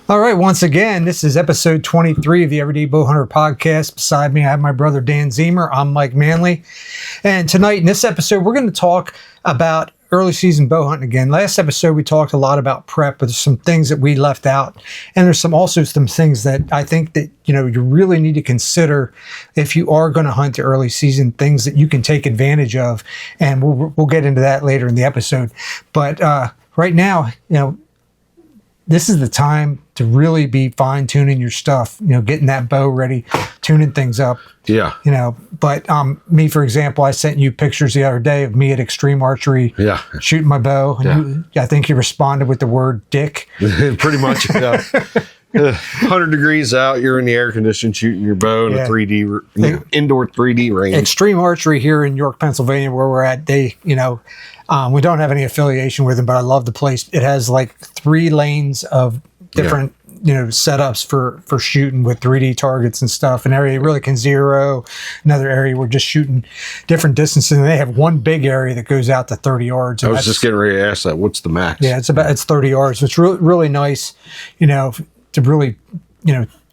All right, once again, this is episode 23 of the Everday Bow Hunter podcast. Beside me, I have my brother Dan Zemer. I'm Mike Manley. And tonight in this episode, we're going to talk about early season bow hunting again. Last episode, we talked a lot about prep, but there's some things that we left out. And there's also some things that I think that, you really need to consider if you are going to hunt the early season, things that you can take advantage of. And we'll get into that later in the episode. But right now, this is the time to really be fine-tuning your stuff, getting that bow ready, tuning things up. Yeah. But me, for example, I sent you pictures the other day of me at Extreme Archery shooting my bow. And I think you responded with the word dick. Pretty much, yeah. 100 degrees out, you're in the air condition shooting your bow in a 3D, indoor 3D range. Extreme Archery here in York, Pennsylvania, where we're at, they, we don't have any affiliation with them, but I love the place. It has like 3 lanes of different, setups for shooting with 3D targets and stuff. An area you really can zero. Another area we're just shooting different distances. And they have one big area that goes out to 30 yards. I was just getting ready to ask that. What's the max? Yeah, it's 30 yards. It's really, really nice, to really,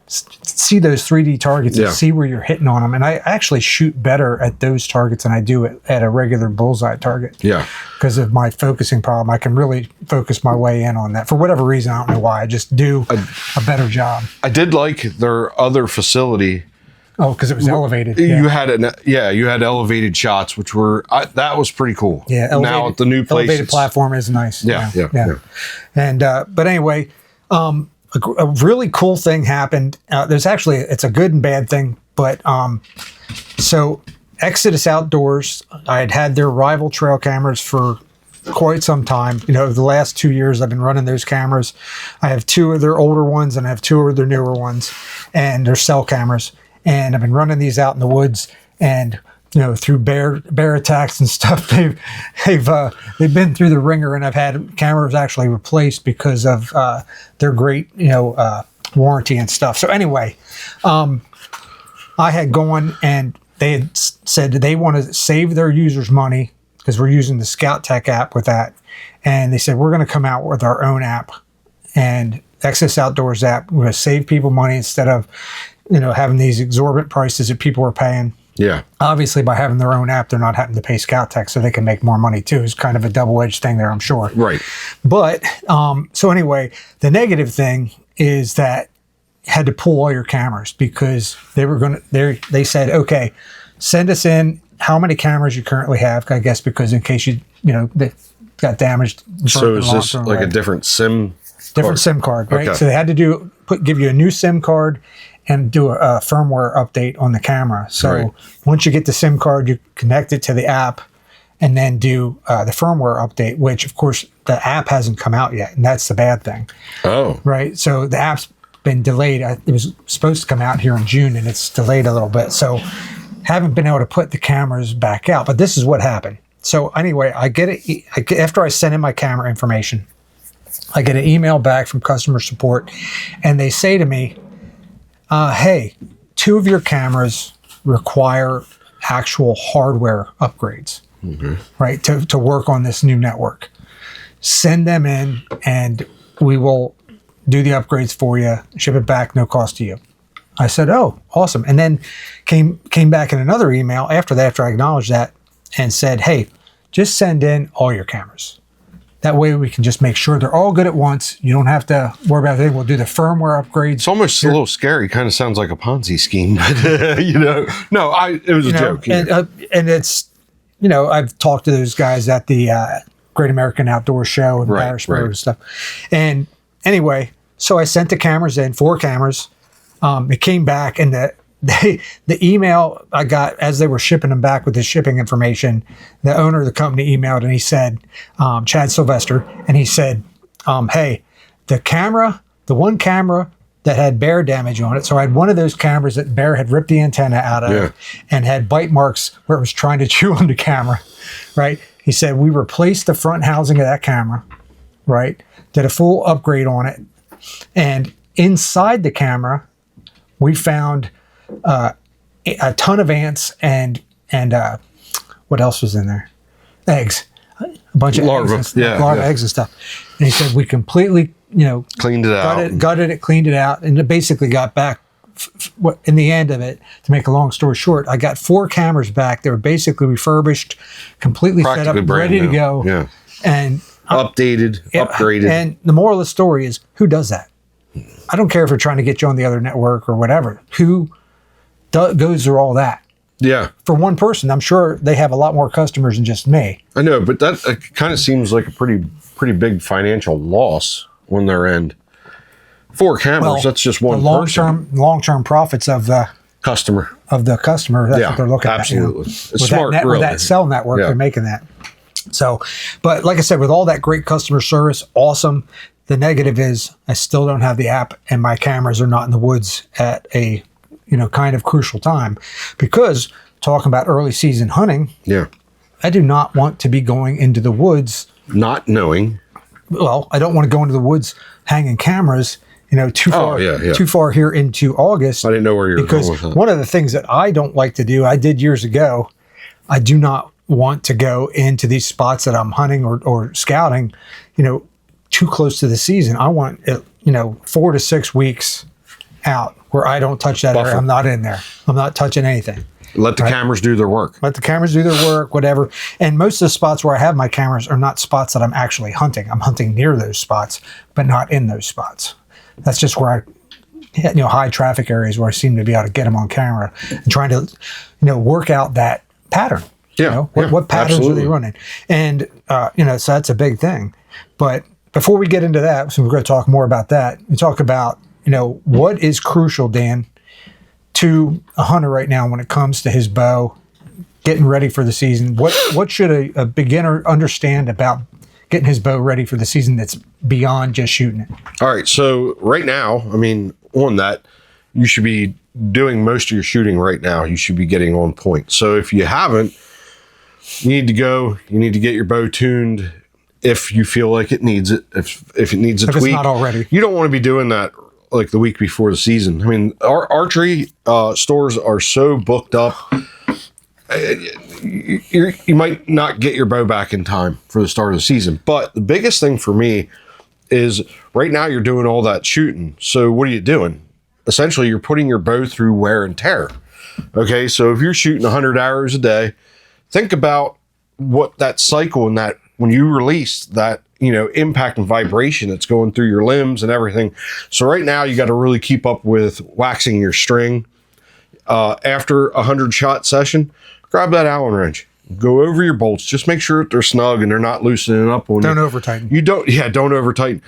see those 3D targets and see where you're hitting on them. And I actually shoot better at those targets than I do at a regular bullseye target. Yeah. Because of my focusing problem, I can really focus my way in on that. For whatever reason, I don't know why. I just do a better job. I did like their other facility. Oh, because it was elevated. You had you had elevated shots, which were that was pretty cool. Yeah. Now at the new place, elevated platform is nice. Yeah. And but anyway. A really cool thing happened. It's a good and bad thing, but so Exodus Outdoors, I had their rival trail cameras for quite some time. The last 2 years I've been running those cameras. I have 2 of their older ones and I have 2 of their newer ones, and they're cell cameras. And I've been running these out in the woods, and through bear attacks and stuff, they've been through the ringer, and I've had cameras actually replaced because of their great warranty and stuff. So anyway, I had gone, and they had said they want to save their users money because we're using the Scout Tech app with that, and they said we're going to come out with our own app, and Access Outdoors app. We're going to save people money instead of having these exorbitant prices that people are paying. Yeah. Obviously, by having their own app, they're not having to pay Scout Tech, so they can make more money too. It's kind of a double-edged thing there, I'm sure. Right. But so anyway, the negative thing is that you had to pull all your cameras because they said, okay, send us in how many cameras you currently have. I guess because in case they got damaged. So is this like a different SIM? Different SIM card, right? Okay. So they had to give you a new SIM card and do a firmware update on the camera. So once you get the SIM card, you connect it to the app and then do the firmware update, which of course the app hasn't come out yet. And that's the bad thing. Oh. Right. So the app's been delayed. It was supposed to come out here in June, and it's delayed a little bit. So haven't been able to put the cameras back out, but this is what happened. So anyway, I get it. After I send in my camera information, I get an email back from customer support, and they say to me, hey, 2 of your cameras require actual hardware upgrades, right, to work on this new network. Send them in, and we will do the upgrades for you, ship it back, no cost to you. I said, oh, awesome. And then came back in another email after I acknowledged that, and said, hey, just send in all your cameras. That way we can just make sure they're all good at once. You don't have to worry about it. We'll do the firmware upgrades. It's almost a little scary. Kind of sounds like a Ponzi scheme, but no, it was a joke. And it's, I've talked to those guys at the Great American Outdoor Show in Harrisburg and stuff. And anyway, so I sent the cameras in, 4 cameras. It came back, and the email I got as they were shipping them back with the shipping information, the owner of the company emailed, and he said, Chad Sylvester, and he said, hey, the one camera that had bear damage on it. So I had one of those cameras that bear had ripped the antenna out of and had bite marks where it was trying to chew on the camera, right? He said, we replaced the front housing of that camera, right? Did a full upgrade on it. And inside the camera, we found a ton of ants and what else was in there? Eggs. A bunch of larvae, eggs and stuff. Eggs and stuff. And he said, we completely cleaned it out, gutted it, cleaned it out, and it basically got back. In the end of it, to make a long story short, I got 4 cameras back. They were basically refurbished, completely set up, ready to go, and updated, upgraded. And the moral of the story is, who does that? I don't care if they're trying to get you on the other network or whatever. Who goes through all that? Yeah. For one person, I'm sure they have a lot more customers than just me. I know, but that kind of seems like a pretty big financial loss on their end. 4 cameras, that's just one long-term profits of the customer. That's what they're looking absolutely. at. It's smart, really. With that cell network, they're making that. So, but like I said, with all that great customer service, awesome. The negative is I still don't have the app, and my cameras are not in the woods at a kind of crucial time, because talking about early season hunting, I do not want to be going into the woods not knowing. Well, I don't want to go into the woods hanging cameras, too far here into August. I didn't know where you were going with that. Because one of the things that I don't like to do, I did years ago, I do not want to go into these spots that I'm hunting or scouting, too close to the season. I want it, 4 to 6 weeks out where I don't touch that area. I'm not in there. I'm not touching anything. Let the cameras do their work. Let the cameras do their work, whatever. And most of the spots where I have my cameras are not spots that I'm actually hunting. I'm hunting near those spots, but not in those spots. That's just where high traffic areas where I seem to be able to get them on camera and trying to, work out that pattern. What patterns are they running? And, so that's a big thing. But before we get into that, so we're going to talk more about that. We talk about, what is crucial, Dan, to a hunter right now when it comes to his bow, getting ready for the season. What should a beginner understand about getting his bow ready for the season that's beyond just shooting it? All right. So right now, on that, you should be doing most of your shooting right now. You should be getting on point. So if you haven't, you need to get your bow tuned if you feel like it needs it. If it needs a tweak. It's not already. You don't want to be doing that like the week before the season. Our archery stores are so booked up. You might not get your bow back in time for the start of the season. But the biggest thing for me is right now you're doing all that shooting. So what are you doing? Essentially, you're putting your bow through wear and tear. Okay, so if you're shooting 100 arrows a day, think about what that cycle and that when you release that, impact and vibration that's going through your limbs and everything. So right now you got to really keep up with waxing your string. After a 100-shot session, grab that Allen wrench, go over your bolts. Just make sure that they're snug and they're not loosening up on you. Don't over tighten. Don't over tighten.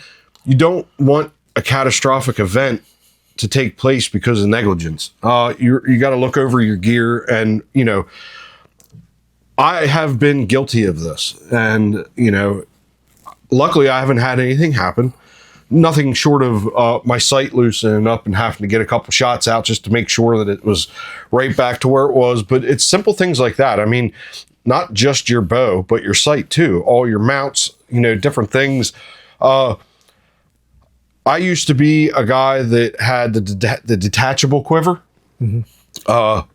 You don't want a catastrophic event to take place because of negligence. You got to look over your gear, and I have been guilty of this, and luckily I haven't had anything happen. Nothing short of my sight loosening up and having to get a couple shots out just to make sure that it was right back to where it was. But it's simple things like that. Not just your bow, but your sight too. All your mounts, different things. I used to be a guy that had the detachable quiver.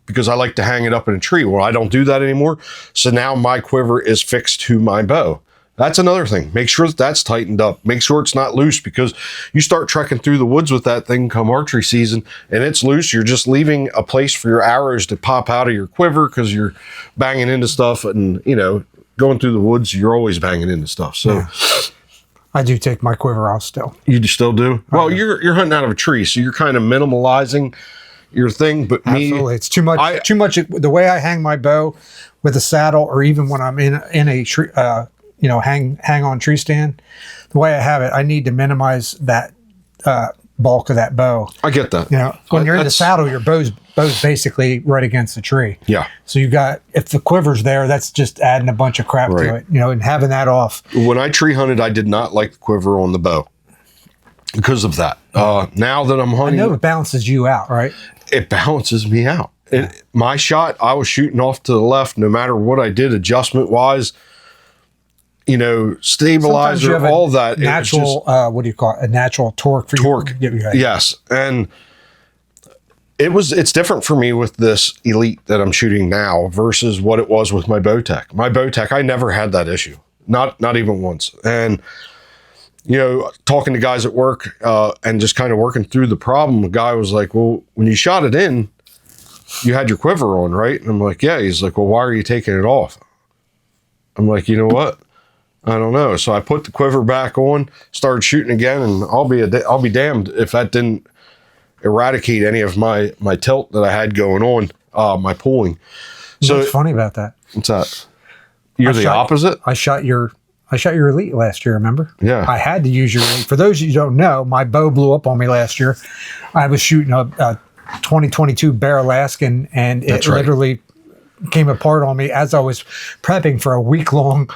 Because I like to hang it up in a tree. Well, I don't do that anymore. So now my quiver is fixed to my bow. That's another thing. Make sure that that's tightened up. Make sure it's not loose, because you start trekking through the woods with that thing come archery season and it's loose. You're just leaving a place for your arrows to pop out of your quiver because you're banging into stuff, and, going through the woods, you're always banging into stuff. So I do take my quiver off still. You still do? Well, you're hunting out of a tree, so you're kind of minimalizing your thing. But absolutely, it's too much. Too much. The way I hang my bow with a saddle, or even when I'm in a tree, hang on tree stand, the way I have it, I need to minimize that bulk of that bow. I get that. When you're in the saddle, your bow's basically right against the tree. Yeah. So if the quiver's there, that's just adding a bunch of crap to it. And having that off. When I tree hunted, I did not like the quiver on the bow because of that. Now that I'm hunting, I know it balances you out, right? It balances me out. My shot, I was shooting off to the left, no matter what I did adjustment wise. Stabilizer, all that. Natural, what do you call it? A natural torque for torque. Yes. And it's different for me with this Elite that I'm shooting now versus what it was with my Bowtech. My Bowtech, I never had that issue. Not even once. And talking to guys at work and just kind of working through the problem, the guy was like, well, when you shot it in, you had your quiver on, right? And I'm like, yeah. He's like, well, why are you taking it off? I'm like, you know what? I don't know. So I put the quiver back on, started shooting again, and I'll be damned if that didn't eradicate any of my tilt that I had going on, my pulling. So what's funny about that? What's that? You're the opposite? I shot your Elite last year, remember? Yeah. I had to use your Elite. For those of you who don't know, my bow blew up on me last year. I was shooting a 2022 Bear Alaskan, and it literally came apart on me as I was prepping for a week-long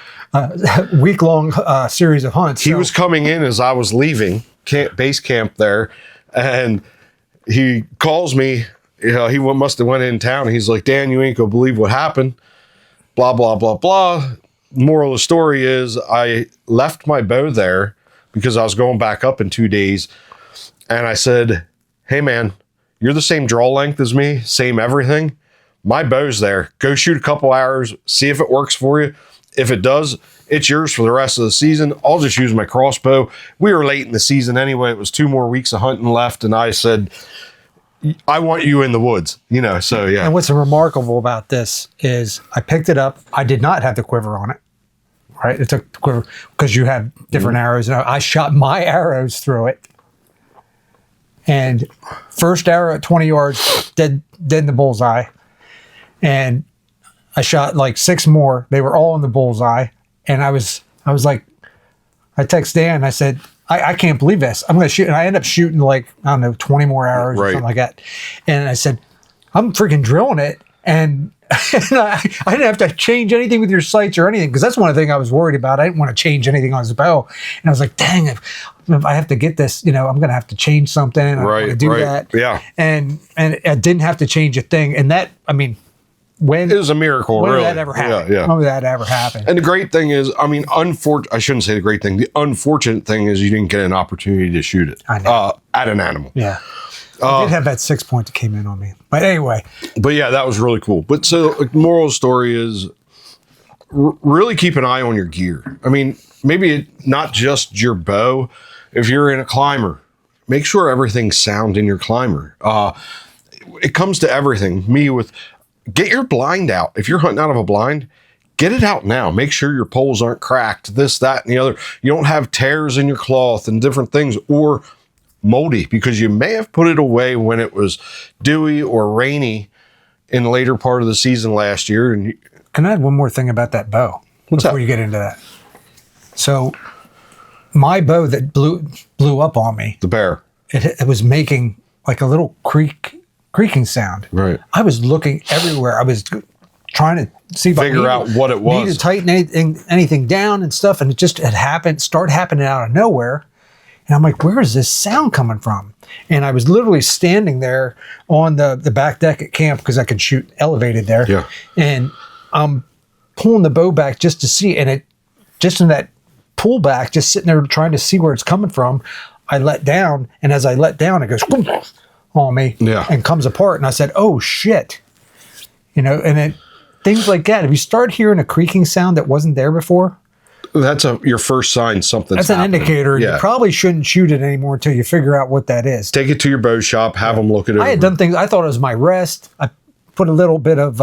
series of hunts. He was coming in as I was leaving base camp there, and he calls me. He must have went in town. He's like, Dan, you ain't gonna believe what happened. Blah, blah, blah, blah. Moral of the story is I left my bow there because I was going back up in 2 days. And I said, hey, man, you're the same draw length as me, same everything. My bow's there. Go shoot a couple hours, see if it works for you. If it does, it's yours for the rest of the season. I'll just use my crossbow. We were late in the season anyway. It was 2 more weeks of hunting left. And I said, I want you in the woods, so yeah. And what's remarkable about this is I picked it up. I did not have the quiver on it, right? It took the quiver because you have different arrows. And I shot my arrows through it. And first arrow at 20 yards, dead in the bullseye. And I shot like 6 more. They were all in the bullseye. And I was like, I text Dan. I said, I can't believe this. I'm going to shoot. And I end up shooting like, I don't know, 20 more arrows or something like that. And I said, I'm freaking drilling it. And, I didn't have to change anything with your sights or anything. Because that's one of the things I was worried about. I didn't want to change anything on his bow. And I was like, dang, if I have to get this, I'm going to have to change something. And I want to do that. Yeah. And I didn't have to change a thing. And that, when it was a miracle, when really. Did that ever happen? Yeah. When did that ever happen? And the great thing is, I shouldn't say the great thing. The unfortunate thing is you didn't get an opportunity to shoot it at an animal. Yeah. I did have that 6 point that came in on me. But anyway. But yeah, that was really cool. But so the moral of the story is really keep an eye on your gear. Maybe not just your bow. If you're in a climber, make sure everything's sound in your climber. It comes to everything. Get your blind out. If you're hunting out of a blind, get it out now. Make sure your poles aren't cracked, this, that, and the other. You don't have tears in your cloth and different things, or moldy, because you may have put it away when it was dewy or rainy in the later part of the season last year. And can I add one more thing about that bow before you get into that? So my bow that blew up on me, the Bear, it was making like a little creaking sound. Right. I was looking everywhere. I was trying to see if figure out what it was. Needed to tighten anything down and stuff, and it just started happening out of nowhere. And I'm like, where is this sound coming from? And I was literally standing there on the back deck at camp because I could shoot elevated there. Yeah. And I'm pulling the bow back just to see, and it just in that pull back, just sitting there trying to see where it's coming from, I let down, and as I let down, it goes on me and comes apart. And I said, oh shit. And then things like that. If you start hearing a creaking sound that wasn't there before, that's your first sign something's That's an happening. Indicator. Yeah. You probably shouldn't shoot it anymore until you figure out what that is. Take it to your bow shop, have them look at it. I had done things, I thought it was my rest. I put a little bit of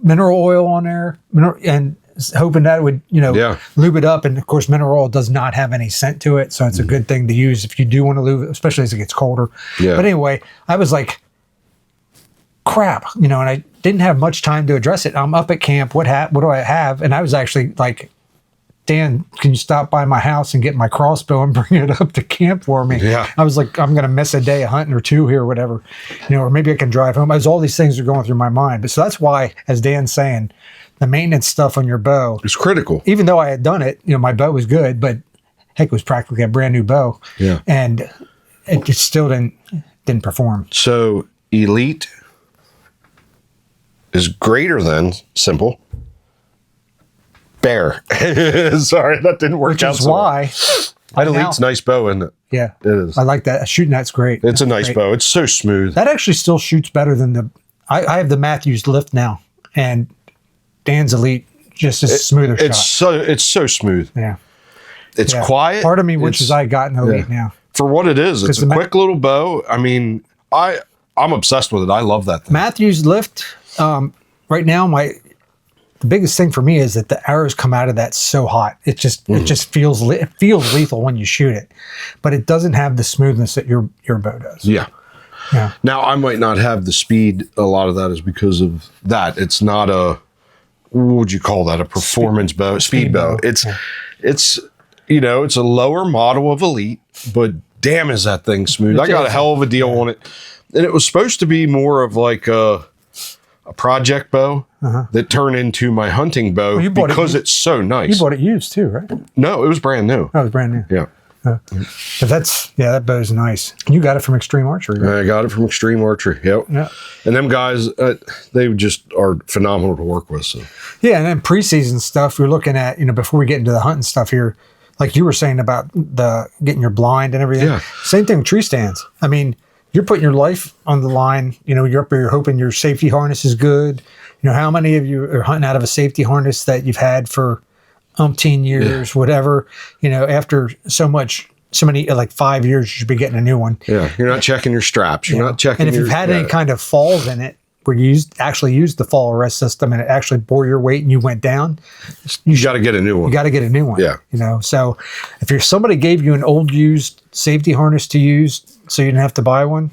mineral oil on there and hoping that would, lube it up. And of course, mineral oil does not have any scent to it. So it's a good thing to use if you do want to lube it, especially as it gets colder. Yeah. But anyway, I was like, crap, and I didn't have much time to address it. I'm up at camp. What do I have? And I was actually like, Dan, can you stop by my house and get my crossbow and bring it up to camp for me? Yeah. I was like, I'm going to miss a day of hunting or two here or whatever, or maybe I can drive home. All these things are going through my mind. But so that's why, as Dan's saying, the maintenance stuff on your bow is critical. Even though I had done it, my bow was good, but heck, it was practically a brand new bow. Yeah. And it just still didn't perform. So Elite is greater than simple. Bear. Sorry, that didn't work out. Which is why that Elite's nice bow, isn't it? Yeah, it is. I like that. Shooting that's great. It's a nice bow. It's so smooth. That actually still shoots better than the. I have the Matthews lift now, and Dan's Elite just a smoother shot. It's so smooth. Yeah. It's quiet. Part of me wishes I had gotten Elite now. For what it is, it's a quick little bow. I mean, I'm obsessed with it. I love that thing. Matthews lift. Right now, the biggest thing for me is that the arrows come out of that so hot. It just feels lethal when you shoot it, but it doesn't have the smoothness that your bow does. Yeah. Yeah. Now I might not have the speed. A lot of that is because of that. It's not a, what would you call that? A performance bow, speed bow. It's you know, it's a lower model of Elite, but damn, is that thing smooth. I got a hell of a deal on it. And it was supposed to be more of like a project bow that turned into my hunting bow because it's so nice. You bought it used too, right? No, it was brand new. Oh, it was brand new. Yeah. But that bow's nice. You got it from Extreme Archery, right? I got it from Extreme Archery. Yep. Yeah. And them guys, they just are phenomenal to work with. So. Yeah, and then preseason stuff, you're looking at, before we get into the hunting stuff here, like you were saying about getting your blind and everything. Yeah. Same thing with tree stands. I mean, you're putting your life on the line. You're up there, you're hoping your safety harness is good. How many of you are hunting out of a safety harness that you've had for umpteen years, whatever, after so many, like 5 years, you should be getting a new one. Yeah. You're not checking your straps. You're not checking. And if you've had any kind of falls in it, where you actually used the fall arrest system and it actually bore your weight and you went down, you got to get a new one. You got to get a new one. Yeah. So if somebody gave you an old used safety harness to use so you didn't have to buy one,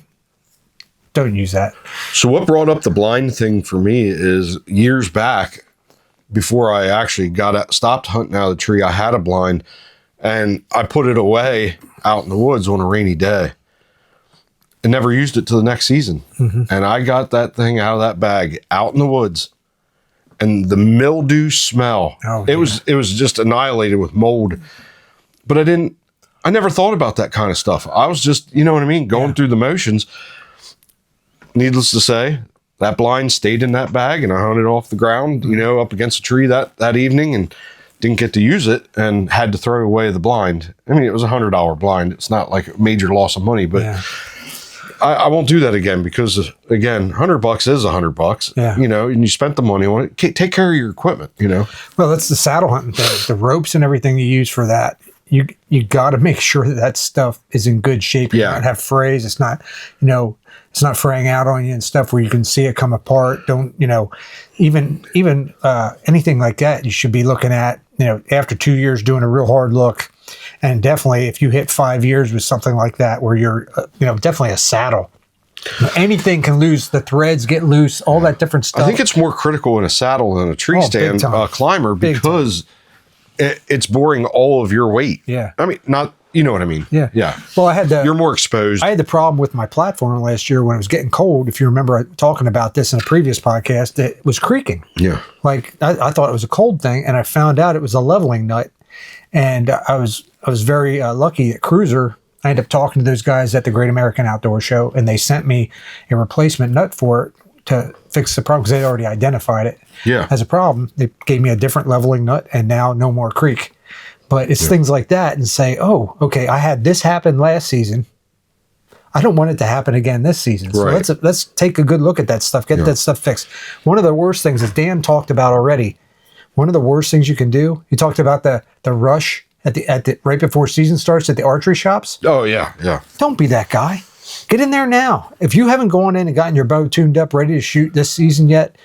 don't use that. So what brought up the blind thing for me is years back, before I actually stopped hunting out of the tree, I had a blind and I put it away out in the woods on a rainy day and never used it till the next season. And I got that thing out of that bag out in the woods, and the mildew smell, it was just annihilated with mold. But I never thought about that kind of stuff. I was just, going through the motions. Needless to say, that blind stayed in that bag, and I hunted off the ground, up against a tree that evening, and didn't get to use it and had to throw away the blind. I mean, it was $100 blind. It's not like a major loss of money, but I won't do that again because, again, $100 is $100. Yeah. And you spent the money on it. Take care of your equipment. Well, that's the saddle hunting thing. The ropes and everything you use for that. You got to make sure that stuff is in good shape. You don't have frays. It's not, it's not fraying out on you and stuff where you can see it come apart. Don't, even anything like that, you should be looking at, after 2 years doing a real hard look. And definitely if you hit 5 years with something like that, where you're, definitely a saddle. Anything can lose, the threads get loose, all that different stuff. I think it's more critical in a saddle than a tree stand climber because it's boring all of your weight. Yeah. I mean, not, you know what I mean? Yeah. Yeah. Well, you're more exposed. I had the problem with my platform last year when it was getting cold. If you remember talking about this in a previous podcast, it was creaking. Yeah. Like I thought it was a cold thing, and I found out it was a leveling nut. And I was very lucky at Cruiser. I ended up talking to those guys at the Great American Outdoor Show, and they sent me a replacement nut for it to fix the problem because they'd already identified it as a problem. They gave me a different leveling nut, and now no more creak. But it's things like that, and say, oh, okay, I had this happen last season. I don't want it to happen again this season. So let's take a good look at that stuff, get that stuff fixed. One of the worst things that Dan talked about already, one of the worst things you can do, he talked about the rush at the right before season starts at the archery shops. Oh, yeah. Don't be that guy. Get in there now. If you haven't gone in and gotten your bow tuned up, ready to shoot this season yet,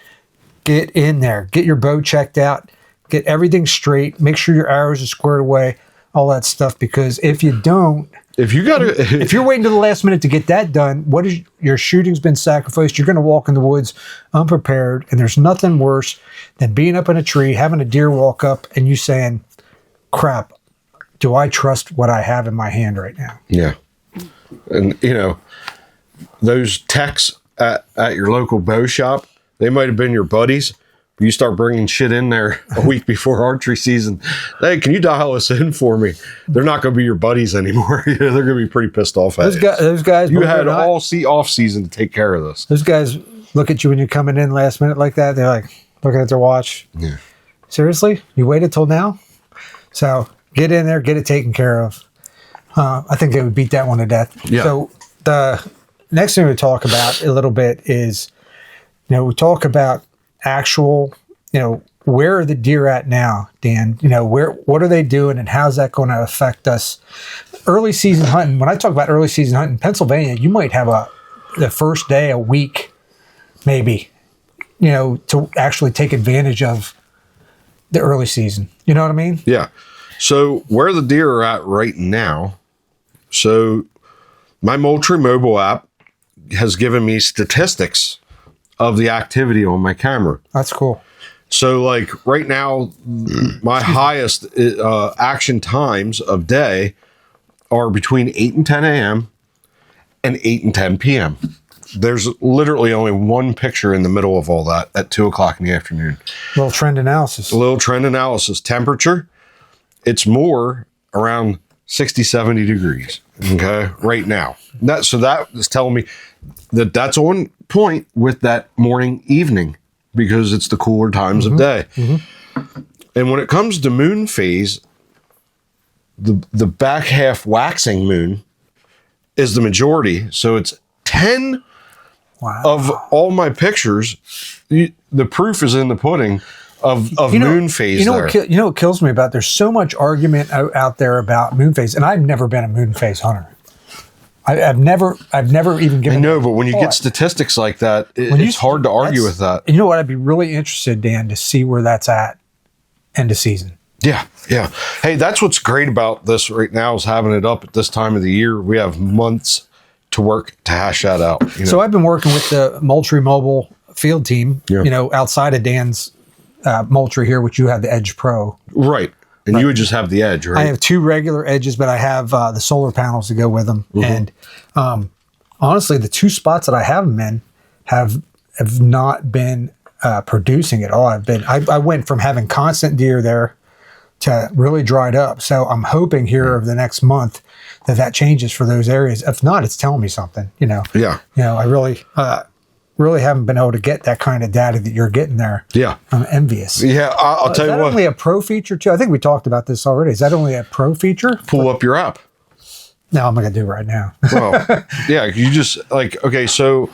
get in there. Get your bow checked out. Get everything straight. Make sure your arrows are squared away, all that stuff. Because if you don't, if you're waiting to the last minute to get that done, your shooting's been sacrificed. You're going to walk in the woods unprepared, and there's nothing worse than being up in a tree, having a deer walk up, and you saying, "Crap, do I trust what I have in my hand right now?" Yeah, and those techs at your local bow shop, they might have been your buddies. You start bringing shit in there a week before archery season. Hey, can you dial us in for me? They're not going to be your buddies anymore. They're going to be pretty pissed off at you. Those guys. You had all off season to take care of this. Those guys look at you when you're coming in last minute like that. They're like looking at their watch. Yeah. Seriously? You waited till now? So get in there, get it taken care of. I think they would beat that one to death. Yeah. So the next thing we talk about a little bit is, we talk about actual, where are the deer at now, Dan? What are they doing, and how's that going to affect us? Early season hunting. When I talk about early season hunting in Pennsylvania, you might have the first day, a week, maybe, to actually take advantage of the early season. You know what I mean? Yeah. So where the deer are at right now, so my Moultrie mobile app has given me statistics of the activity on my camera. That's cool. So like right now, my highest action times of day are between 8 and 10 a.m. and 8 and 10 p.m. There's literally only one picture in the middle of all that at 2 o'clock in the afternoon. Little trend analysis. A little trend analysis. Temperature, it's more around 60, 70 degrees, okay, right now. So that is telling me that that's on point with that morning, evening, because it's the cooler times of day. Mm-hmm. And when it comes to moon phase, the back half waxing moon is the majority. So it's 10 of all my pictures. The proof is in the pudding of moon phase. What kills me about, there's so much argument out there about moon phase, and I've never been a moon phase hunter. I've never even given. I know, but when you get statistics like that, it's hard to argue with that. You know what? I'd be really interested, Dan, to see where that's at end of season. Yeah. Hey, that's what's great about this right now, is having it up at this time of the year. We have months to work to hash that out. So I've been working with the Moultrie mobile field team, outside of Dan's Moultrie here, which you have the Edge Pro. Right. And you would just have the Edge, right? I have 2 regular Edges, but I have the solar panels to go with them. Mm-hmm. And honestly, the 2 spots that I have them in have not been producing at all. I went from having constant deer there to really dried up. So I'm hoping here over the next month that changes for those areas. If not, it's telling me something, Yeah. I really haven't been able to get that kind of data that you're getting there. Yeah. I'm envious. Yeah, I'll tell you what. Is that only a pro feature too? I think we talked about this already. Is that only a pro feature? Pull up your app. No, I'm not going to do it right now. Well, yeah, you just okay, so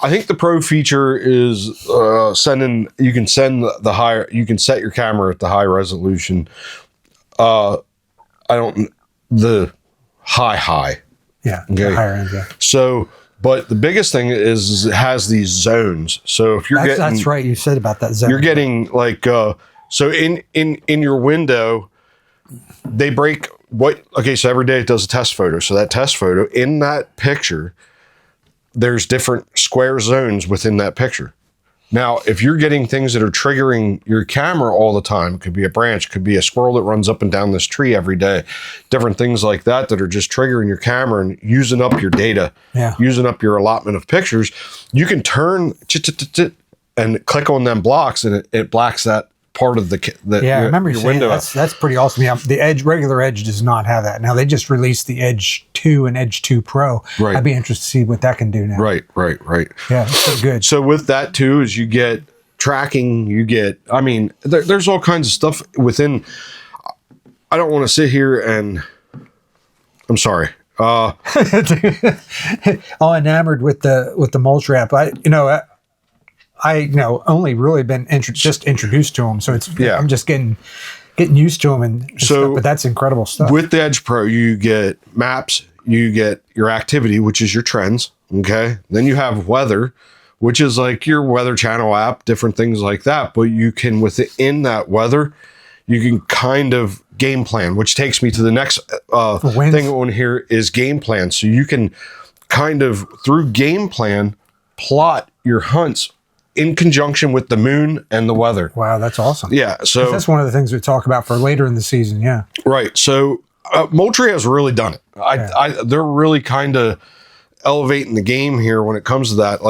I think the pro feature is you can send the higher, you can set your camera at the high resolution. The high. Yeah. Okay. Higher end, yeah. So, but the biggest thing is it has these zones. So if you're that's right. You said about that zone. You're getting like so in your window, they break what. Okay, so every day it does a test photo. So that test photo, in that picture, there's different square zones within that picture. Now, if you're getting things that are triggering your camera all the time, it could be a branch, could be a squirrel that runs up and down this tree every day, different things like that are just triggering your camera and using up your data, using up your allotment of pictures, you can turn and click on them blocks, and it blacks that part of I remember your saying window. That's pretty awesome. Yeah, the regular Edge does not have that. Now they just released the Edge 2 and Edge 2 Pro. Right. I'd be interested to see what that can do now. Right. Yeah, it's so good. So with that too, is you get tracking, there's all kinds of stuff within. I don't want to sit here and I'm sorry. All enamored with the Moultrie app. I only really been just introduced to them, so I'm just getting used to them and stuff, but that's incredible stuff. With the Edge Pro, you get maps, you get your activity, which is your trends. Okay, then you have weather, which is like your Weather Channel app, different things like that. But you can within that weather, you can kind of game plan, which takes me to the next thing on here is game plan. So you can kind of through game plan plot your hunts in conjunction with the moon and the weather. Wow, that's awesome. Yeah, so that's one of the things we talk about for later in the season. Yeah, right. So Moultrie has really done it. They're really kind of elevating the game here when it comes to that.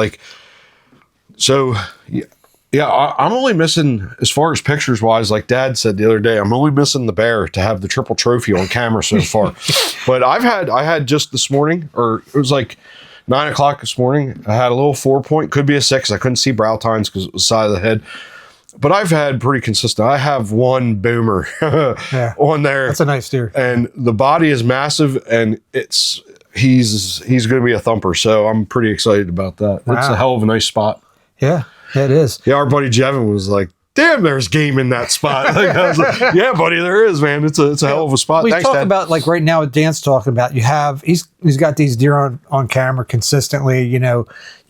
I'm only missing, as far as pictures wise, like Dad said the other day, I'm only missing the bear to have the triple trophy on camera so far. But I had just this morning, or it was like 9 o'clock this morning, I had a little 4-point, could be a 6. I couldn't see brow tines because it was the side of the head. But I've had pretty consistent. I have one boomer on there. That's a nice deer. And the body is massive, and he's going to be a thumper. So I'm pretty excited about that. Wow. It's a hell of a nice spot. Yeah, it is. Yeah, our buddy Jevin was like, damn, there's game in that spot. Like, I was like, yeah, buddy, there is, man. It's a hell of a spot. We Thanks, talk Dad. about, like, right now, Dan's talking about, he's got these deer on camera consistently. You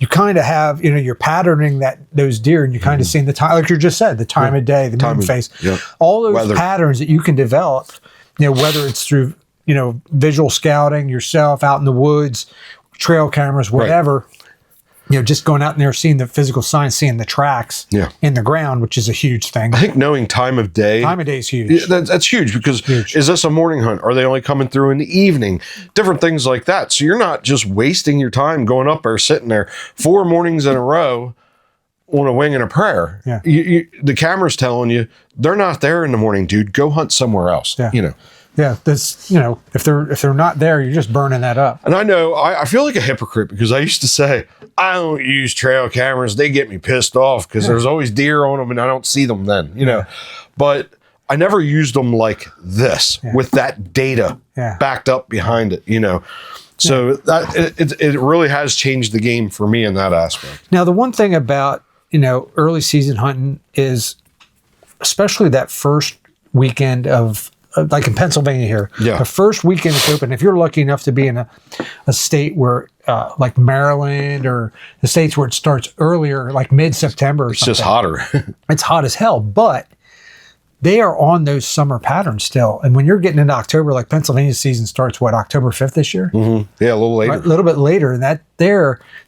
kind of have, you're patterning those deer, and you kind of seeing the time, like you just said, the time of day, the moon phase, all those Weather. patterns that you can develop, whether it's through, visual scouting yourself out in the woods, trail cameras, whatever. Just going out in there, seeing the physical signs, seeing the tracks in the ground, which is a huge thing. I think knowing time of day. Time of day is huge. That's huge, because is this a morning hunt? Are they only coming through in the evening? Different things like that. So you're not just wasting your time going up there, sitting there 4 mornings in a row on a wing and a prayer. Yeah. The camera's telling you they're not there in the morning, dude. Go hunt somewhere else. Yeah. Yeah, this, if they're not there, you're just burning that up. And I know I feel like a hypocrite, because I used to say, I don't use trail cameras. They get me pissed off because there's always deer on them and I don't see them then, But I never used them like this with that data backed up behind it, So that it really has changed the game for me in that aspect. Now, the one thing about, early season hunting is, especially that first weekend of, like in Pennsylvania here, the first weekend it's open, if you're lucky enough to be in a state where, like Maryland, or the states where it starts earlier, like mid-September or something. It's just hotter. It's hot as hell, but they are on those summer patterns still. And when you're getting into October, like Pennsylvania season starts, October 5th this year? Mm-hmm. Yeah, a little later. Right, a little bit later. And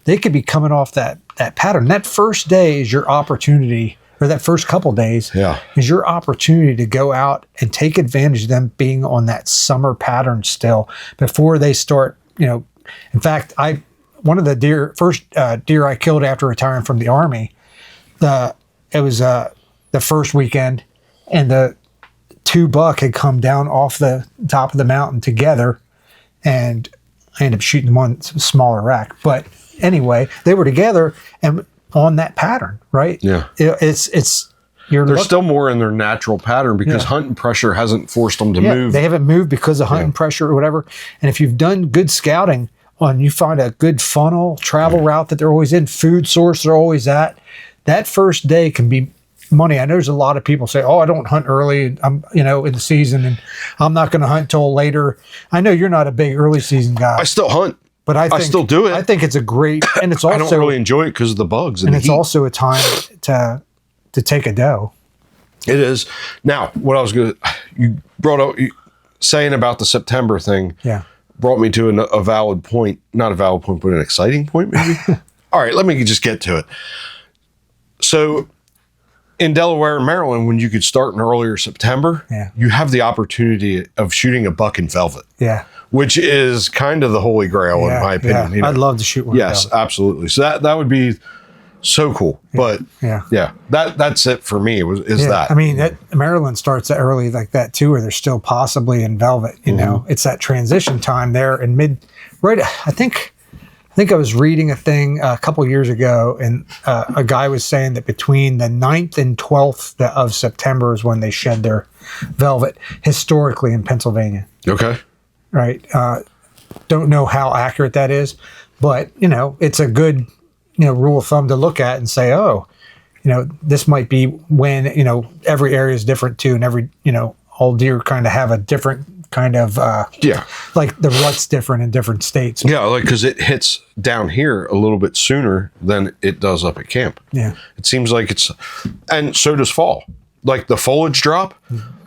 they could be coming off that pattern. That first day is your opportunity, or that first couple days is your opportunity to go out and take advantage of them being on that summer pattern still before they start, In fact, one of the first deer I killed after retiring from the Army, it was the first weekend, and the 2 buck had come down off the top of the mountain together, and I ended up shooting one smaller rack. But anyway, they were together and on that pattern, right? Yeah. They're still more in their natural pattern, because hunting pressure hasn't forced them to move. They haven't moved because of hunting pressure or whatever. And if you've done good scouting you find a good funnel, travel route that they're always in, food source they're always at, that first day can be money. I know there's a lot of people say, I don't hunt early. I'm, in the season, and I'm not going to hunt till later. I know you're not a big early season guy. I still hunt. But I still do it. I think it's a great, and it's also, I don't really enjoy it because of the bugs and it's heat. Also a time to take a doe. It is. Now, what I was you brought up, saying about the September thing, brought me to a valid point, not a valid point, but an exciting point, maybe. All right, let me just get to it. So, in Delaware and Maryland, when you could start in earlier September, you have the opportunity of shooting a buck in velvet. Yeah. Which is kind of the holy grail, in my opinion. Yeah. I'd love to shoot one. Yes, absolutely. So that would be so cool. But that's it for me. That. I mean, Maryland starts early like that too, where they're still possibly in velvet. It's that transition time there in I think I was reading a thing a couple years ago, and a guy was saying that between the 9th and 12th of September is when they shed their velvet historically in Pennsylvania. Okay. Right. Don't know how accurate that is, but it's a good rule of thumb to look at and say, this might be when every area is different too, and every all deer kind of have a different kind of like the rut's different in different states. Yeah, like because it hits down here a little bit sooner than it does up at camp. Yeah, it seems like and so does fall. Like the foliage drop. Mm-hmm.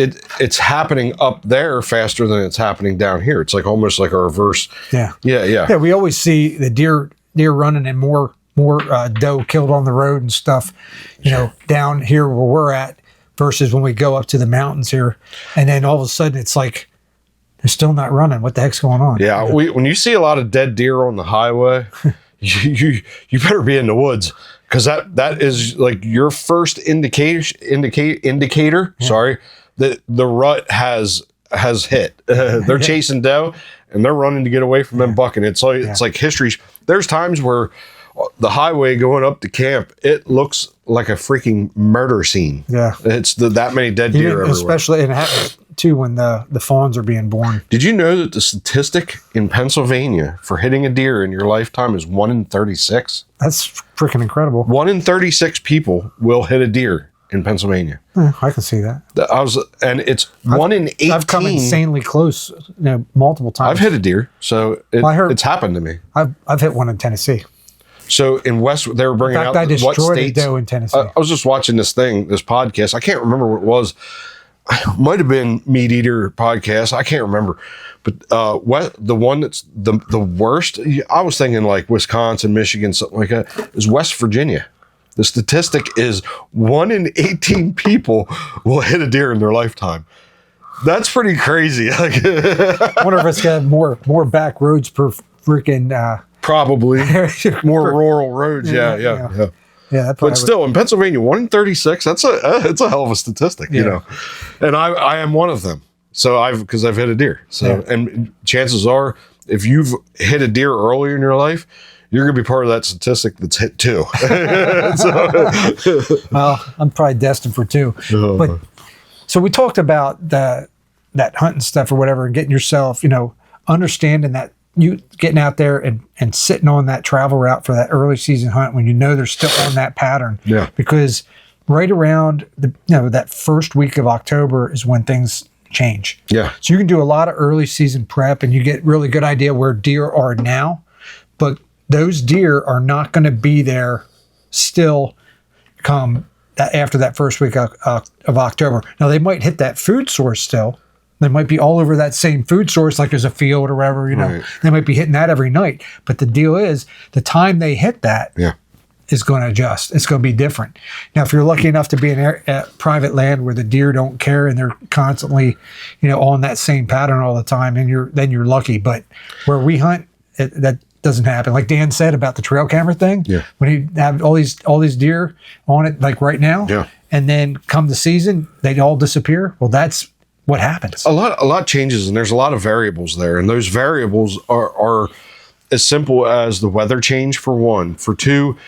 It's happening up there faster than it's happening down here. It's like almost like a reverse. Yeah. Yeah. We always see the deer running and more doe killed on the road and stuff, down here where we're at versus when we go up to the mountains here. And then all of a sudden it's like, they're still not running. What the heck's going on? Yeah. When you see a lot of dead deer on the highway, you better be in the woods. Because that is like your first indicator. Sorry. The rut has hit. They're chasing doe and they're running to get away from them bucking. It's like history. There's times where the highway going up to camp, it looks like a freaking murder scene. Yeah, it's that many dead deer everywhere. Especially, and it happens too when the fawns are being born. Did you know that the statistic in Pennsylvania for hitting a deer in your lifetime is 1 in 36? That's freaking incredible. 1 in 36 people will hit a deer in Pennsylvania. I can see that. And it's 1 in 18. I've come insanely close, multiple times. I've hit a deer, so it's happened to me. I've hit one in Tennessee. So in West, they were bringing out I destroyed what states. a doe in Tennessee. I was just watching this podcast. I can't remember what it was. It might have been Meat Eater podcast. I can't remember. But the one that's the worst, I was thinking like Wisconsin, Michigan, something like that, is West Virginia. The statistic is 1 in 18 people will hit a deer in their lifetime. That's pretty crazy. I wonder if it's got more back roads per freaking... Probably. More rural roads. Yeah. Yeah, but still, in Pennsylvania, 1 in 36, it's a hell of a statistic, you know. And I am one of them. So because I've hit a deer. So and chances are, if you've hit a deer earlier in your life, you're going to be part of that statistic that's hit 2. Well, I'm probably destined for 2. But so we talked about that hunting stuff or whatever, and getting yourself, understanding that you getting out there and sitting on that travel route for that early season hunt when they're still on that pattern. Yeah. Because right around that first week of October is when things change. Yeah. So you can do a lot of early season prep and you get really good idea where deer are now, but those deer are not going to be there still come after that first week of October. Now they might hit that food source still. They might be all over that same food source, like there's a field or whatever, Right. They might be hitting that every night. But the deal is, the time they hit that is going to adjust. It's going to be different. Now, if you're lucky enough to be in private land where the deer don't care and they're constantly, on that same pattern all the time, and then you're lucky. But where we hunt, that doesn't happen. Like Dan said about the trail camera thing, when you have all these deer on it, like right now, and then come the season, they all disappear. Well, that's what happens. A lot changes, and there's a lot of variables there, and those variables are as simple as the weather change for one. For two,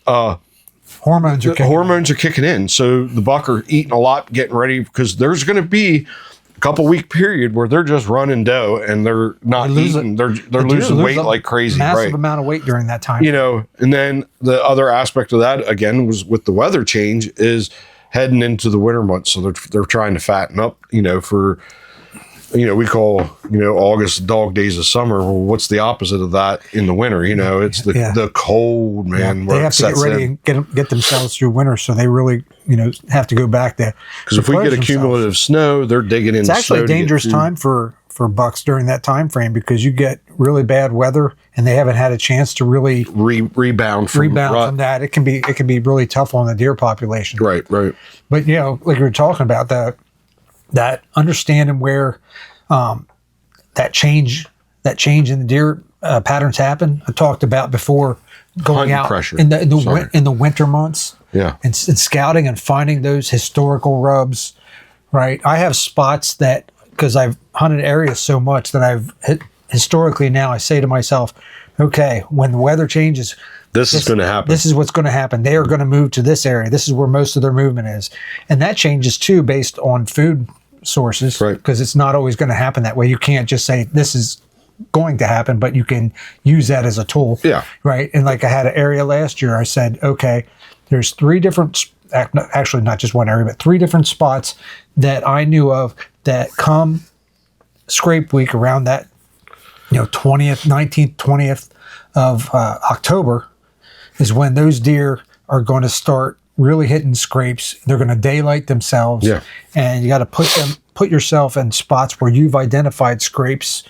hormones are kicking in. So the buck are eating a lot, getting ready, because there's going to be a couple week period where they're just running dough and they're not eating. They're losing weight like crazy. Massive amount of weight during that time. And then the other aspect of that again was with the weather change is heading into the winter months. So they're trying to fatten up, for, we call, August dog days of summer. Well, what's the opposite of that in the winter? It's the cold, man. They have to get ready and get themselves through winter. So they really, have to go back there. Because if we get a cumulative snow, they're digging in. It's actually a dangerous time for bucks during that time frame, because you get really bad weather and they haven't had a chance to really rebound from that. It can be really tough on the deer population. Right. But like we were talking about, that understanding where that change in the deer patterns happen. I talked about before going out pressure. in the winter months. Yeah. And scouting and finding those historical rubs. Right. I have spots that, because I've hunted areas so much that I've hit historically now, I say to myself, okay, when the weather changes, this is going to happen. This is what's going to happen. They are going to move to this area. This is where most of their movement is. And that changes too based on food sources, because it's not always going to happen that way. You can't just say this is going to happen, but you can use that as a tool. Yeah. Right. And like I had an area last year, I said, okay, there's 3 different, actually not just one area, but 3 different spots that I knew of that come scrape week around that, 20th, 19th, 20th of October is when those deer are going to start really hitting scrapes. They're going to daylight themselves. Yeah. And you got to put yourself in spots where you've identified scrapes,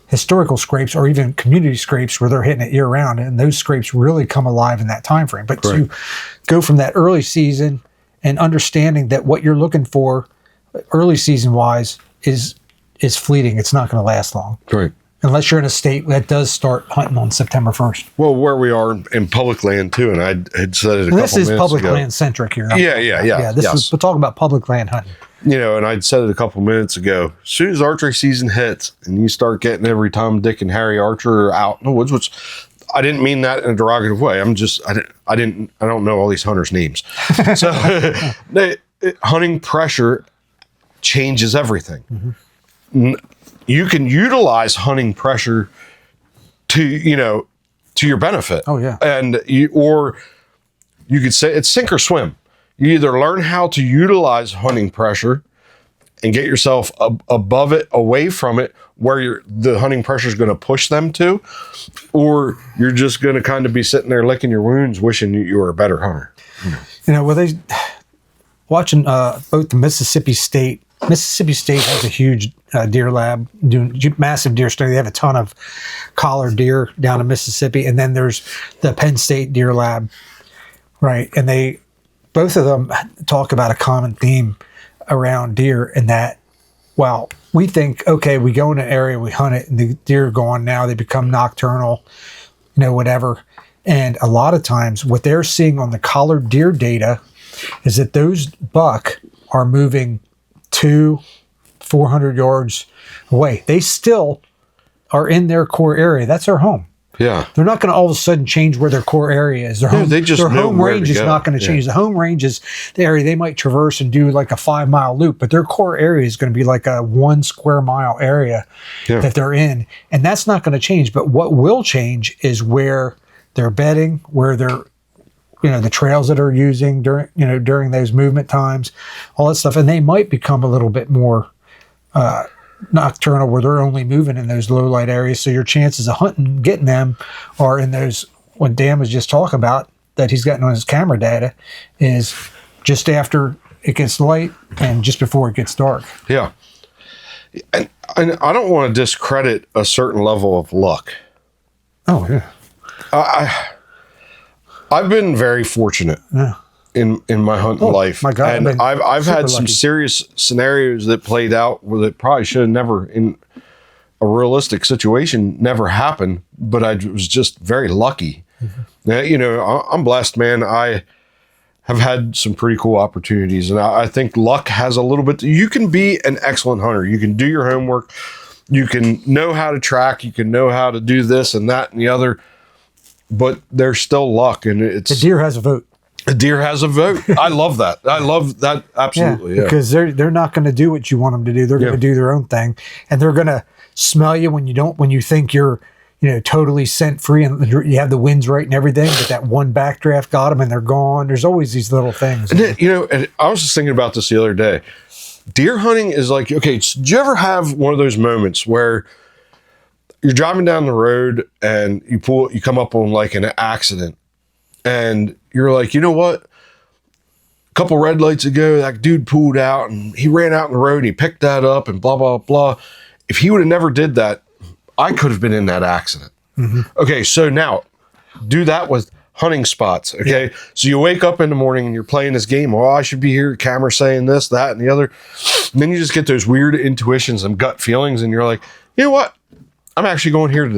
historical scrapes, or even community scrapes where they're hitting it year round. And those scrapes really come alive in that time frame. But to go from that early season and understanding that what you're looking for early season wise is fleeting. It's not going to last long. Right. Unless you're in a state that does start hunting on September 1st. Well, where we are in public land too, and I had said it a couple minutes ago. This is public land centric here. Yeah. We're talking about public land hunting. And I'd said it a couple minutes ago. As soon as archery season hits and you start getting every Tom, Dick, and Harry archer out in the woods, which I didn't mean that in a derogative way. I don't know all these hunters' names. So hunting pressure changes everything. Mm-hmm. You can utilize hunting pressure to your benefit. Oh yeah. And you could say it's sink or swim. You either learn how to utilize hunting pressure and get yourself above it, away from it, where the hunting pressure is going to push them to, or you're just going to kind of be sitting there licking your wounds, wishing you were a better hunter. Well, they watching both the Mississippi State has a huge deer lab doing massive deer study. They have a ton of collared deer down in Mississippi, and then there's the Penn State deer lab, right? And both of them talk about a common theme around deer, and that, well, we think, okay, we go in an area, we hunt it, and the deer are gone now, they become nocturnal, whatever. And a lot of times what they're seeing on the collared deer data is that those buck are moving 200-400 yards away. They still are in their core area. That's their home. Yeah. They're not going to all of a sudden change where their core area is. Their home, they just their know home where range to is go. not going to change. The home range is the area they might traverse and do like a 5-mile loop, but their core area is going to be like a 1 square mile area that they're in. And that's not going to change. But what will change is where they're bedding, where they're, the trails that are using during those movement times, all that stuff. And they might become a little bit more nocturnal, where they're only moving in those low light areas. So your chances of hunting, getting them, are in those, what Dan was just talking about, that he's gotten on his camera data, is just after it gets light and just before it gets dark. Yeah. And I don't want to discredit a certain level of luck. Oh, yeah. I've been very fortunate in my hunting life. My God, and I've had some lucky. serious scenarios that played out where that probably should have never, in a realistic situation, never happened. But I was just very lucky. Mm-hmm. I'm blessed, man. I have had some pretty cool opportunities, and I think luck has a little bit. You can be an excellent hunter. You can do your homework. You can know how to track. You can know how to do this and that and the other. But there's still luck, and it's the deer has a vote. A deer has a vote. I love that. I love that. Absolutely. Yeah. Because they're not going to do what you want them to do. They're going to do their own thing, and they're going to smell you when you think you're, totally scent free and you have the winds right and everything. But that one backdraft got them, and they're gone. There's always these little things. And and I was just thinking about this the other day. Deer hunting is like, okay, do you ever have one of those moments where you're driving down the road and you come up on like an accident, and you're like, you know what? A couple red lights ago, that dude pulled out and he ran out in the road and he picked that up and blah, blah, blah. If he would have never did that, I could have been in that accident. Mm-hmm. Okay, so now do that with hunting spots. Okay, so you wake up in the morning and you're playing this game. Oh, I should be here. Camera saying this, that, and the other. And then you just get those weird intuitions and gut feelings, and you're like, you know what? I'm actually going here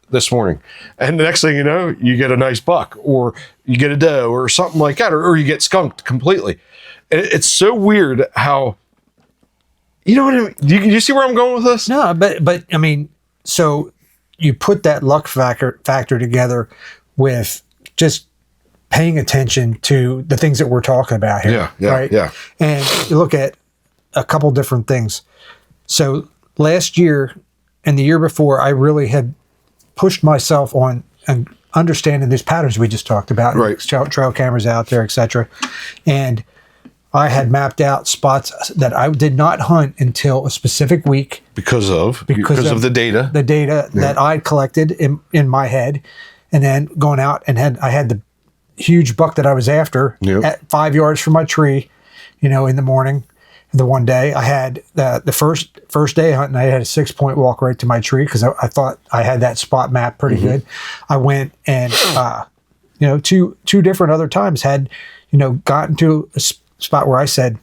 this morning. And the next thing you know, you get a nice buck, or you get a doe, or something like that, or you get skunked completely. And it's so weird how, you know what I mean? Do you see where I'm going with this? No, but I mean, so you put that luck factor together with just paying attention to the things that we're talking about here. Right? Yeah. And you look at a couple different things. So last year and the year before, I really had pushed myself on and understanding these patterns we just talked about, right? Trail cameras out there, etc. And I had mapped out spots that I did not hunt until a specific week because of the data, that I collected in my head, and then going out and I had the huge buck that I was after at 5 yards from my tree, in the morning. The one day I had the first day hunting, I had a 6-point walk right to my tree because I thought I had that spot mapped pretty good. I went and two different other times had gotten to a spot where I said,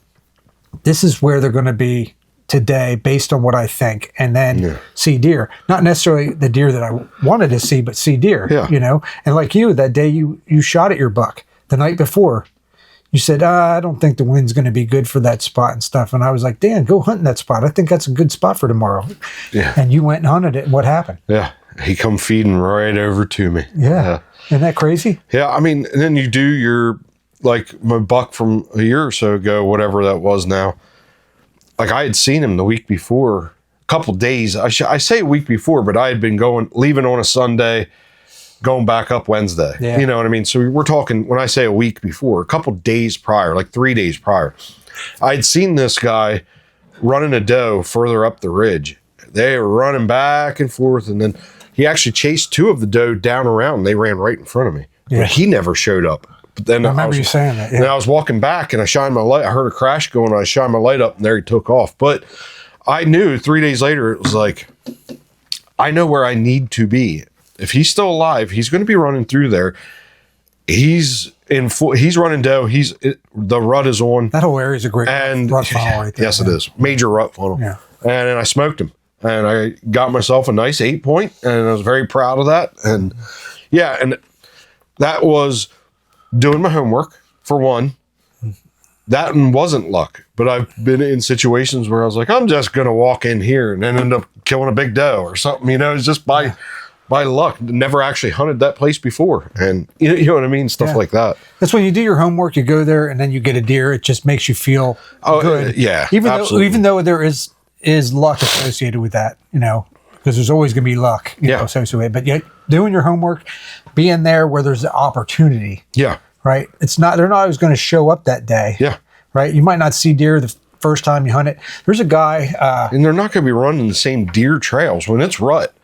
this is where they're going to be today based on what I think, and then see deer. Not necessarily the deer that I wanted to see, but see deer. And like you, that day you shot at your buck the night before. You said, I don't think the wind's going to be good for that spot and stuff. And I was like, Dan, go hunt in that spot. I think that's a good spot for tomorrow. Yeah. And you went and hunted it. And what happened? Yeah. He come feeding right over to me. Yeah. Isn't that crazy? Yeah. I mean, and then you do your, like my buck from a year or so ago, whatever that was now. Like I had seen him the week before, a couple days. I say a week before, but I had been leaving on a Sunday. going back up Wednesday. Yeah. You know what I mean? So we're talking, when I say a week before, a couple days prior, like 3 days prior, I'd seen this guy running a doe further up the ridge. They were running back and forth, and then he actually chased 2 of the doe down around. And they ran right in front of me. Yeah. But he never showed up. But then I remember you saying that. Yeah. And I was walking back, and I shined my light. I heard a crash going, and I shined my light up, and there he took off. But I knew 3 days later, it was like, I know where I need to be. If he's still alive, he's going to be running through there. He's running doe. The rut is on. That whole area is a great rut funnel right there. Yes, it is. Major rut funnel. Yeah. And then I smoked him. And I got myself a nice 8-point, and I was very proud of that. And yeah, and that was doing my homework, for one. That wasn't luck, but I've been in situations where I was like, I'm just going to walk in here and then end up killing a big doe or something. You know, it's just by luck. Never actually hunted that place before. And you know what I mean? Stuff like that. That's when you do your homework, you go there and then you get a deer. It just makes you feel good. Yeah, even though there is luck associated with that, you know, because there's always going to be luck associated with it. But yet doing your homework, being there where there's the opportunity. Yeah. Right. They're not always going to show up that day. Yeah. Right. You might not see deer the first time you hunt it. There's a guy. And they're not going to be running the same deer trails when it's rut.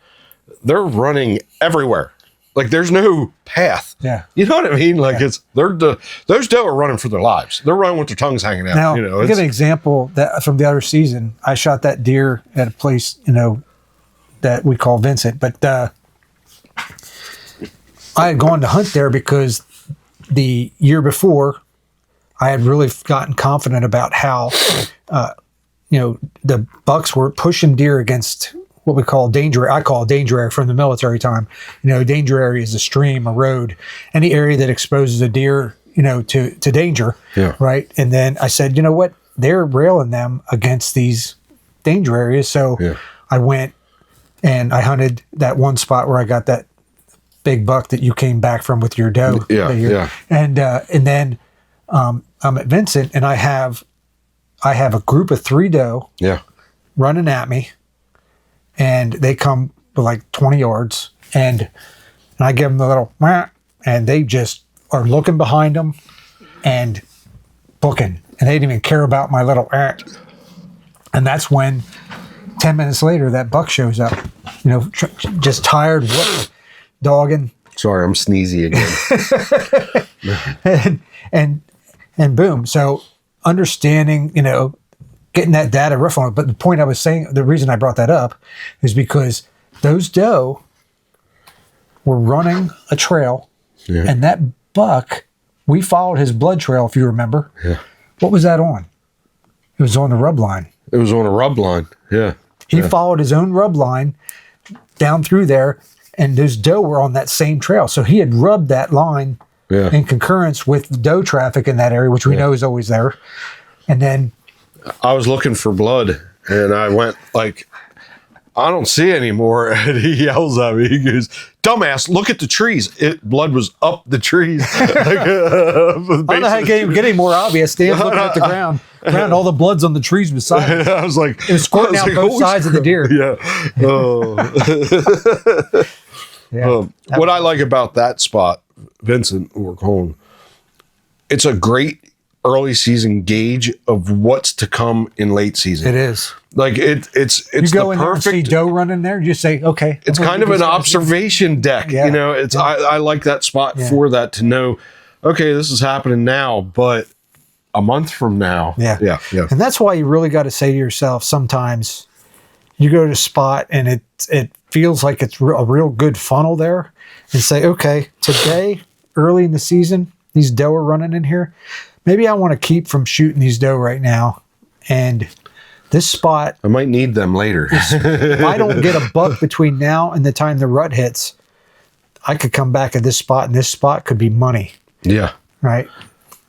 They're running everywhere. Like there's no path. Yeah. You know what I mean? Like those doe are running for their lives. They're running with their tongues hanging out. Now, you know, I get an example that from the other season. I shot that deer at a place, you know, that we call Vincent, but I had gone to hunt there because the year before I had really gotten confident about how, you know, the bucks were pushing deer against what we call danger. I call danger area from the military time. You know, danger area is a stream, a road, any area that exposes a deer, you know, to danger. Yeah. Right. And then I said, you know what? They're railing them against these danger areas. So I went and I hunted that one spot where I got that big buck that you came back from with your doe. Yeah. And then I'm at Vincent and I have a group of 3 doe running at me, and they come to like 20 yards and I give them the little wah, and they just are looking behind them and booking, and they didn't even care about my little wah. And that's when 10 minutes later that buck shows up, you know, just tired, whooped, dogging. Sorry, I'm sneezy again. and boom. So understanding, you know, getting that data rough on it. But the point I was saying, the reason I brought that up is because those doe were running a trail, and that buck, we followed his blood trail, if you remember. Yeah. What was that on? It was on the rub line. It was on a rub line. Yeah. He followed his own rub line down through there, and those doe were on that same trail. So he had rubbed that line in concurrence with doe traffic in that area, which we know is always there. And then I was looking for blood, and I went like, I don't see any more. And he yells at me. He goes, "Dumbass, look at the trees." Blood was up the trees. I don't know how it get any more obvious. Dan's looking at the ground. All the blood's on the trees beside it. I was like, it was squirting out both sides of the deer. Yeah. What I like about that spot, Vincent or Cone, it's a great early season gauge of what's to come in late season. It is. Like it's you go the in perfect there and see doe running there. You say, okay. It's kind of an observation deck. Yeah. You know, it's I like that spot for that, to know, okay, this is happening now, but a month from now. Yeah. And that's why you really got to say to yourself, sometimes you go to a spot and it feels like it's a real good funnel there, and say, okay, today, early in the season, these doe are running in here. Maybe I want to keep from shooting these doe right now. And this spot, I might need them later. If I don't get a buck between now and the time the rut hits, I could come back at this spot, and this spot could be money. Yeah. Right.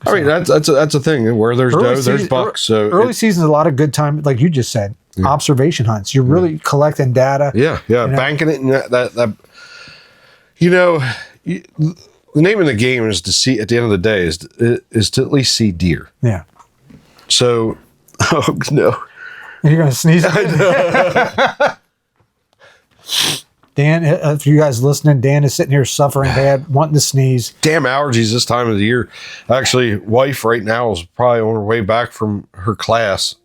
I mean, that's a thing. Where there's doe, there's bucks. So early season is a lot of good time, like you just said. Observation hunts. You're really collecting data. Yeah. You know? Banking it, and that. You know, the name of the game is to see. At the end of the day, is to at least see deer. Yeah. So, oh no. You're gonna sneeze. Dan, if you guys listening, Dan is sitting here suffering bad, wanting to sneeze. Damn allergies this time of the year. Actually, wife right now is probably on her way back from her class.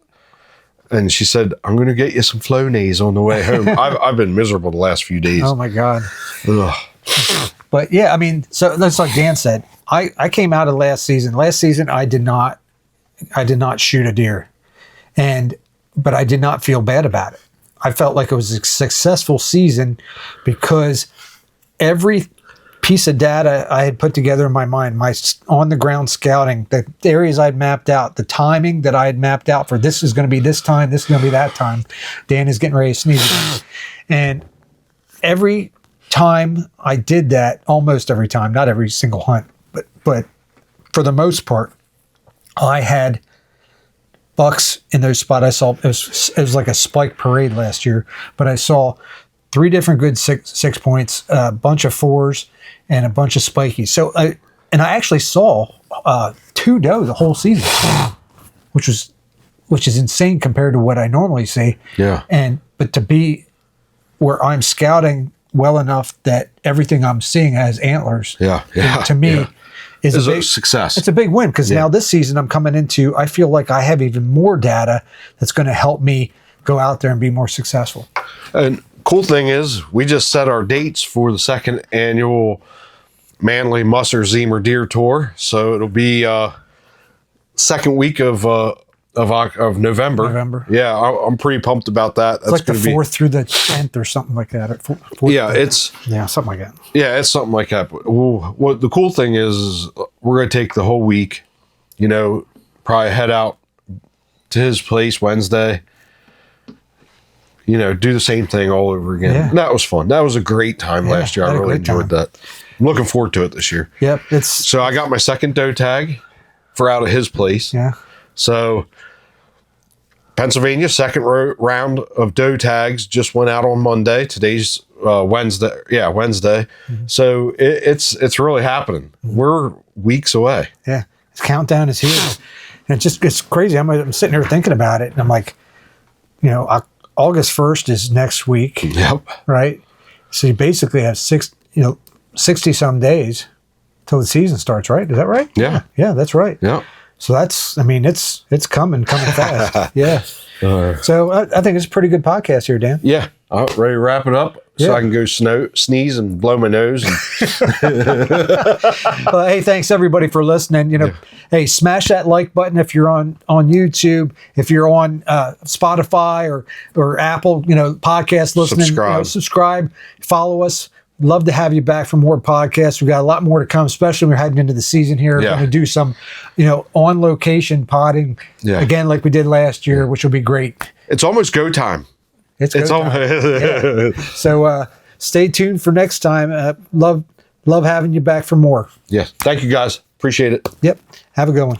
And she said, I'm going to get you some Flonase on the way home. I've been miserable the last few days. Oh, my God. Ugh. But, yeah, I mean, so that's like Dan said. I came out of last season. Last season, I did not shoot a deer. But I did not feel bad about it. I felt like it was a successful season because every piece of data I had put together in my mind, my on-the-ground scouting, the areas I'd mapped out, the timing that I had mapped out for this is going to be this time, this is going to be that time. Dan is getting ready to sneeze again. And every time I did that, almost every time, not every single hunt, but for the most part, I had bucks in those spots. I saw it was like a spike parade last year, but I saw 3 different good six points, a bunch of 4s, and a bunch of spikies. So I actually saw 2 doe the whole season, which is insane compared to what I normally see. Yeah. But to be where I'm scouting well enough that everything I'm seeing has antlers. Yeah. To me. Is a success. It's a big win because now this season I'm coming into, I feel like I have even more data that's going to help me go out there and be more successful. And cool thing is we just set our dates for the 2nd annual Manly Musser Zemer Deer Tour. So it'll be 2nd week of November. Yeah, I'm pretty pumped about that. It's like the 4th through the 10th or something like that. Something like that. Yeah, it's something like that. But what the cool thing is we're going to take the whole week, probably head out to his place Wednesday, do the same thing all over again. Yeah. And that was fun. That was a great time last year. I really enjoyed that. I'm looking forward to it this year. Yep. So I got my 2nd doe tag for out at his place. Yeah. So Pennsylvania, 2nd round of doe tags just went out on Monday. Today's Wednesday. Yeah, Wednesday. Mm-hmm. So it's really happening. We're weeks away. Yeah, the countdown is here, and it's crazy. I'm sitting here thinking about it, and I'm like, August 1st is next week. Yep. Right. So you basically have 60 some days till the season starts. Right? Is that right? Yeah. Yeah, that's right. Yeah. So it's coming fast. Yeah. So I think it's a pretty good podcast here, Dan. Yeah. Ready to wrap it up so I can go sneeze and blow my nose. Well, hey, thanks everybody for listening. Hey, smash that like button if you're on YouTube, if you're on Spotify or Apple, podcast listening. Subscribe, follow us. Love to have you back for more podcasts. We've got a lot more to come, especially when we're heading into the season here. We're going to do some, on location potting again, like we did last year, which will be great. It's almost go time. It's almost. So stay tuned for next time. Love having you back for more. Yeah. Thank you guys. Appreciate it. Yep. Have a good one.